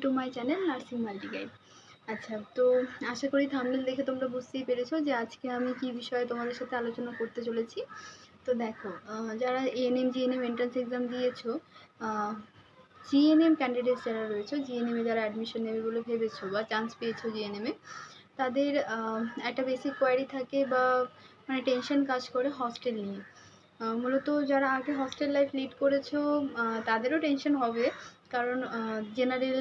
To my channel nursing multi guide. আচ্ছা, তো আশা করি থাম্বনেল দেখে তোমরা বুঝতেই পেরেছো যে আজকে আমি কি বিষয়ে তোমাদের সাথে আলোচনা করতে চলেছি। তো দেখো, যারা এএনএম জিএনএম এন্ট্রান্স এক্সাম দিয়েছো, জিএনএম ক্যান্ডিডেটস যারা রয়েছে, জিএনএমে যারা অ্যাডমিশন নেবে বলে ভেবেছো বা চান্স পেয়েছো জিএনএমে, তাদের একটা বেসিক কোয়ারি থাকে বা মানে টেনশন কাজ করে হস্টেল নিয়ে। মূলত যারা আগে হস্টেল লাইফ লিড করেছো তাদেরও টেনশন হবে, কারণ জেনারেল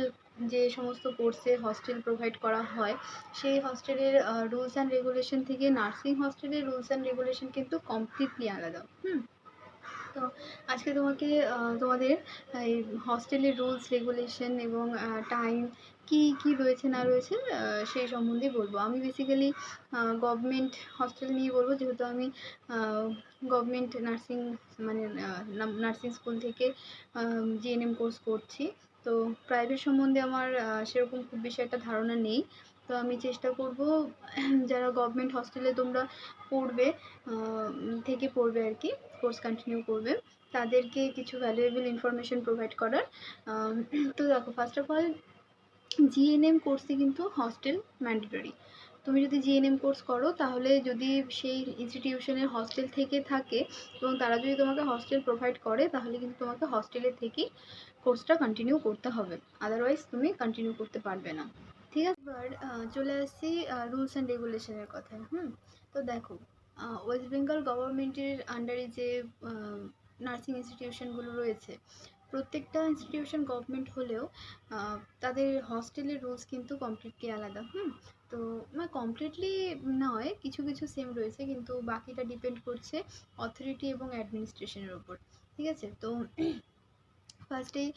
যে সমস্ত কোর্সে হস্টেল প্রোভাইড করা হয় সেই হস্টেলের রুলস অ্যান্ড রেগুলেশন থেকে নার্সিং হস্টেলের রুলস অ্যান্ড রেগুলেশন কিন্তু কমপ্লিটলি আলাদা। তো আজকে তোমাকে তোমাদের এই হস্টেলের রুলস রেগুলেশন এবং টাইম কি কি রয়েছে না রয়েছে সেই সম্বন্ধে বলবো। আমি বেসিক্যালি গভর্নমেন্ট হস্টেল নিয়ে বলবো, যেহেতু আমি গভর্নমেন্ট নার্সিং মানে নার্সিং স্কুল থেকে জিএনএম কোর্স করছি। তো প্রাইভেট সম্বন্ধে আমার সেরকম খুব বেশি একটা ধারণা নেই। তো আমি চেষ্টা করব যারা গভর্নমেন্ট হস্টেলে তোমরা পড়বে পড়বে আর কি, কোর্স কন্টিনিউ করবে, তাদেরকে কিছু ভ্যালুয়েবল ইনফরমেশন প্রোভাইড করার। তো দেখো, ফার্স্ট অফ অল জিএনএম কোর্সে কিন্তু হস্টেল ম্যান্ডেটরি। তুমি যদি জিএনএম কোর্স করো তাহলে যদি সেই ইনস্টিটিউশনের হস্টেল থেকে থাকে এবং তারা যদি তোমাকে হস্টেল প্রোভাইড করে তাহলে কিন্তু তোমাকে হস্টেলের থেকেই কোর্সটা কন্টিনিউ করতে হবে, আদারওয়াইজ তুমি কন্টিনিউ করতে পারবে না। ঠিক আছে, এবার চলে আসছি রুলস অ্যান্ড রেগুলেশনের কথায়। তো দেখো, ওয়েস্ট বেঙ্গল গভর্নমেন্টের আন্ডারে যে নার্সিং ইনস্টিটিউশনগুলো রয়েছে, প্রত্যেকটা ইনস্টিটিউশন গভর্নমেন্ট হলেও তাদের হস্টেলের রুলস কিন্তু কমপ্লিটলি আলাদা। তো মানে কমপ্লিটলি নয়, কিছু কিছু সেম রয়েছে, কিন্তু বাকিটা ডিপেন্ড করছে অথরিটি এবং অ্যাডমিনিস্ট্রেশনের ওপর। ঠিক আছে, তো ফার্স্টেই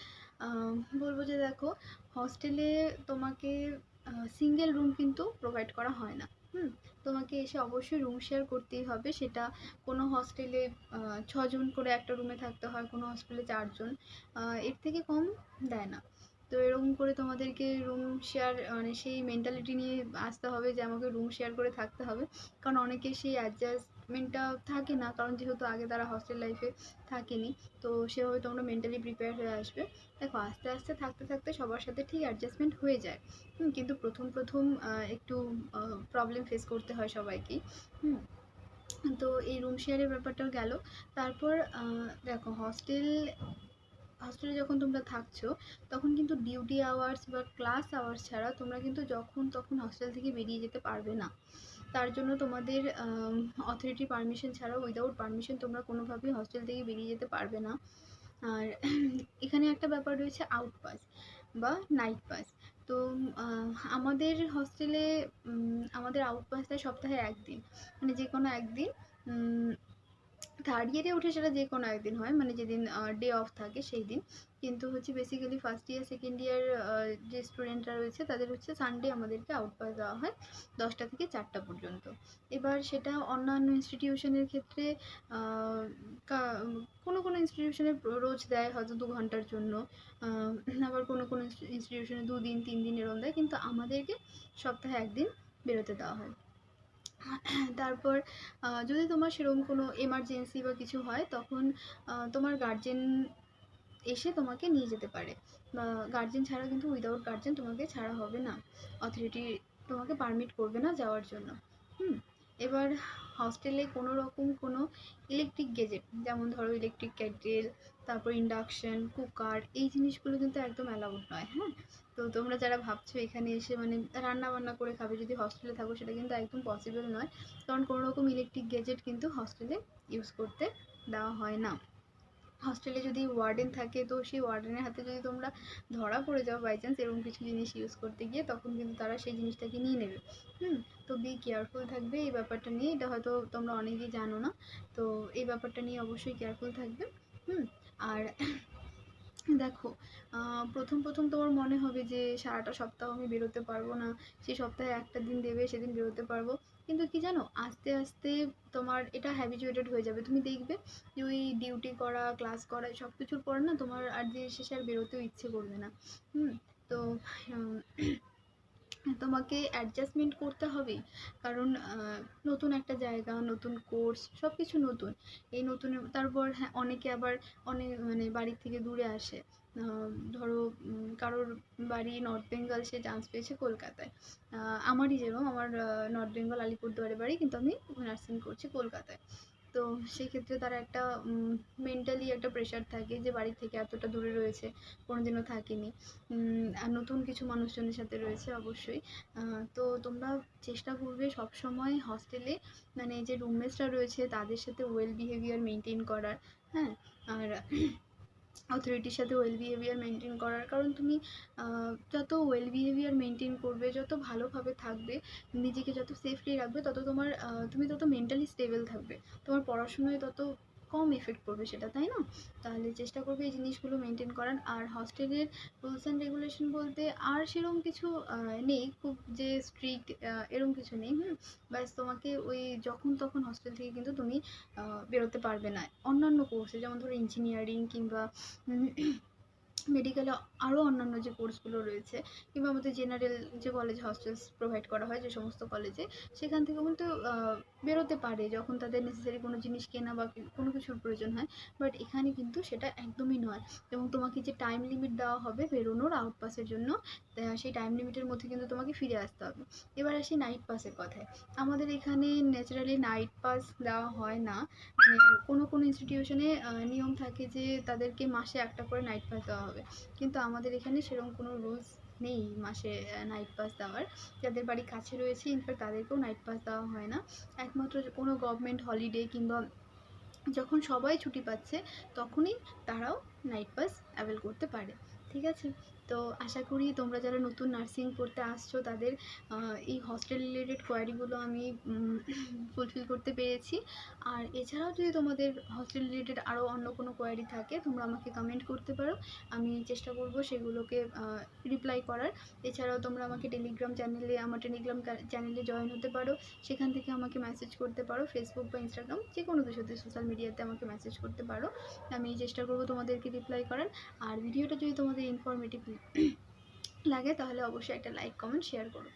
বলবো যে দেখো, হস্টেলে তোমাকে সিঙ্গেল রুম কিন্তু প্রোভাইড করা হয় না। তোমাকে এসে অবশ্যই রুম শেয়ার করতেই হবে। সেটা কোনো হস্টেলে 6 জন করে একটা রুমে থাকতে হয়, কোনো হস্টেলে 4 জন, এর থেকে কম দেয় না। তো এরকম করে তোমাদেরকে রুম শেয়ার মানে সেই মেন্টালিটি নিয়ে আসতে হবে যে আমাকে রুম শেয়ার করে থাকতে হবে, কারণ অনেকে সেই অ্যাডজাস্টমেন্টটা থাকে না, কারণ যেহেতু আগে তারা হস্টেল লাইফে থাকেনি। তো সেভাবে তোমরা মেন্টালি প্রিপেয়ার হয়ে আসবে। দেখো, আস্তে আস্তে থাকতে থাকতে সবার সাথে ঠিক অ্যাডজাস্টমেন্ট হয়ে যায়, কিন্তু প্রথম প্রথম একটু প্রবলেম ফেস করতে হয় সবাইকেই। তো এই রুম শেয়ারের ব্যাপারটাও গেল। তারপর দেখো, হস্টেলে যখন তোমরা থাকছো তখন কিন্তু ডিউটি আওয়ার্স বা ক্লাস আওয়ার্স ছাড়া তোমরা কিন্তু যখন তখন হস্টেল থেকে বেরিয়ে যেতে পারবে না। তার জন্য তোমাদের অথরিটি পারমিশন ছাড়া, উইদাউট পারমিশন তোমরা কোনোভাবেই হস্টেল থেকে বেরিয়ে যেতে পারবে না। আর এখানে একটা ব্যাপার রয়েছে আউট পাস বা নাইট পাস। তো আমাদের হস্টেলে আমাদের আউট পাস দেয় সপ্তাহে একদিন, মানে যে কোনো একদিন। থার্ড ইয়ারে উঠে সেটা যে কোনো একদিন হয়, মানে যেদিন ডে অফ থাকে সেই দিন। কিন্তু হচ্ছে basically first year second year যে স্টুডেন্টরা রয়েছে তাদের হচ্ছে সানডে আমাদেরকে আউট পাস দেওয়া হয় 10টা থেকে 4টা পর্যন্ত। এবার সেটা অন্যান্য ইনস্টিটিউশনের ক্ষেত্রে কোনো কোনো ইনস্টিটিউশনে রোজ দেয় হয়তো 2 ঘন্টার জন্য, আবার কোনো কোনো ইনস্টিটিউশনে 2 দিন 3 দিন এরকম দেয়, কিন্তু আমাদেরকে সপ্তাহে একদিন বেরোতে দেওয়া হয়। তারপর যদি তোমার সেরকম কোনো এমার্জেন্সি বা কিছু হয় তখন তোমার গার্জেন এসে তোমাকে নিয়ে যেতে পারে, বা গার্জেন ছাড়া কিন্তু উইদাউট গার্জেন তোমাকে ছাড়া হবে না, অথরিটি তোমাকে পারমিট করবে না যাওয়ার জন্য। এবার হস্টেলে কোনো রকম কোনো ইলেকট্রিক গেজেট, যেমন ধরো ইলেকট্রিক ক্যাটেল, তারপর ইন্ডাকশন, কুকার, এই জিনিসগুলো কিন্তু একদম অ্যালাউড নয়। তো তোমরা যারা ভাবছো এখানে এসে মানে রান্না বান্না করে খাবে যদি হস্টেলে থাকো, সেটা কিন্তু একদম পসিবল নয়, কারণ কোনো রকম ইলেকট্রিক গেজেট কিন্তু হস্টেলে ইউজ করতে দেওয়া হয় না। হস্টেলে যদি ওয়ার্ডেন থাকে তো সেই ওয়ার্ডেনের হাতে যদি তোমরা ধরা পড়ে যাও বাই চান্স এরকম কিছু জিনিস ইউজ করতে গিয়ে, তখন কিন্তু তারা সেই জিনিসটাকে নিয়ে নেবে। তো বি কেয়ারফুল থাকবে এই ব্যাপারটা নিয়ে, এটা হয়তো তোমরা অনেকেই জানো না। তো এই ব্যাপারটা নিয়ে অবশ্যই কেয়ারফুল থাকবে। আর দেখো, প্রথম প্রথম তোমার মনে হবে যে সারাটা সপ্তাহ আমি বেরোতে পারবো না, সেই সপ্তাহে একটা দিন দেবে সেদিন বেরোতে পারবো, কিন্তু কি জানো, আস্তে আস্তে তোমার এটা হ্যাবিচুয়েটেড হয়ে যাবে। তুমি দেখবে যে ওই ডিউটি করা, ক্লাস করা, সব কিছুর পর না তোমার আর দিনের শেষে আর বেরোতেও ইচ্ছে করবে না। তো তোমাকে অ্যাডজাস্টমেন্ট করতে হবেই। কারণ নতুন একটা জায়গা, নতুন কোর্স, সব কিছু নতুন। এই নতুন তারপর হ্যাঁ, অনেকে আবার অনেক মানে বাড়ির থেকে দূরে আসে। ধরো কারোর বাড়ি নর্থ বেঙ্গল, সে চান্স পেয়েছে কলকাতায়। আমারই যেরকম, আমার নর্থ বেঙ্গল আলিপুরদুয়ারে বাড়ি, কিন্তু আমি নার্সিং করছি কলকাতায়। তো সেক্ষেত্রে তারা একটা মেন্টালি একটা প্রেশার থাকে যে বাড়ি থেকে এতটা দূরে রয়েছে, কোনোদিনও থাকেনি, আর নতুন কিছু মানুষজনের সাথে রয়েছে অবশ্যই। তো তোমরা চেষ্টা করবে সবসময় হস্টেলে মানে যে রুমমেটসরা রয়েছে তাদের সাথে ওয়েল বিহেভিয়ার মেনটেন করার। হ্যাঁ, আর অথরিটির সাথে ওয়েল বিহেভিয়ার মেনটেন করার। কারণ তুমি যত ওয়েল বিহেভিয়ার মেনটেন করবে, যত ভালোভাবে থাকবে, নিজেকে যত সেফলি রাখবে, তত তোমার তুমি তত মেন্টালি স্টেবল থাকবে, তোমার পড়াশোনায় তত কম এফেক্ট পড়বে সেটা, তাই না? তাহলে চেষ্টা করবে এই জিনিসগুলো মেনটেন করার। আর হস্টেলের রুলস অ্যান্ড রেগুলেশন বলতে আর সেরকম কিছু নেই, খুব যে স্ট্রিক্ট এরকম কিছু নেই। ব্যাস তোমাকে ওই যখন তখন হস্টেল থেকে কিন্তু তুমি বেরোতে পারবে না। অন্যান্য কোর্সে যেমন ধরো ইঞ্জিনিয়ারিং কিংবা মেডিকেলে আরও অন্যান্য যে কোর্সগুলো রয়েছে, কিংবা আমাদের জেনারেল যে কলেজ হস্টেলস প্রোভাইড করা হয় যে সমস্ত কলেজে, সেখান থেকে কিন্তু বেরোতে পারে যখন তাদের নেসেসারি কোনো জিনিস কেনা বা কোনো কিছুর প্রয়োজন হয়। বাট এখানে কিন্তু সেটা একদমই নয়। এবং তোমাকে যে টাইম লিমিট দেওয়া হবে বেরোনোর আউটপাসের জন্য, সেই টাইম লিমিটের মধ্যে কিন্তু তোমাকে ফিরে আসতে হবে। এবার আসি নাইট পাসের কথায়। আমাদের এখানে ন্যাচারালি নাইট পাস দেওয়া হয় না। মানে কোনো কোনো ইনস্টিটিউশনে নিয়ম থাকে যে তাদেরকে মাসে একটা করে নাইট পাস দেওয়া হবে, কিন্তু আমাদের এখানে সেরকম কোনো রুলস নেই মাসে নাইট পাস দেওয়ার। যাদের বাড়ি কাছে রয়েছে ইনফ্যাক্ট তাদেরকেও নাইট পাস দেওয়া হয় না। একমাত্র কোনো গভর্নমেন্ট হলিডে কিংবা যখন সবাই ছুটি পাচ্ছে তখনই তারাও নাইট পাস অ্যাভেল করতে পারে। ঠিক আছে? তো আশা করি তোমরা যারা নতুন নার্সিং পড়তে আসছো তাদের এই হস্টেল রিলেটেড কোয়ারিগুলো আমি ফুলফিল করতে পেরেছি। আর এছাড়াও যদি তোমাদের হস্টেল রিলেটেড আরও অন্য কোনো কোয়ারি থাকে তোমরা আমাকে কমেন্ট করতে পারো, আমি চেষ্টা করব সেগুলোকে রিপ্লাই করার। এছাড়াও তোমরা আমাকে টেলিগ্রাম চ্যানেলে, আমার টেলিগ্রাম চ্যানেলে জয়েন হতে পারো, সেখান থেকে আমাকে মেসেজ করতে পারো, ফেসবুক বা ইনস্টাগ্রাম যে কোনো কিছুতে সোশ্যাল মিডিয়াতে আমাকে মেসেজ করতে পারো। আমি চেষ্টা করব তোমাদেরকে রিপ্লাই করার। আর ভিডিওটা যদি তোমাদের ইনফরমেটিভ লাগে তাহলে অবশ্যই একটা লাইক, কমেন্ট, শেয়ার করো।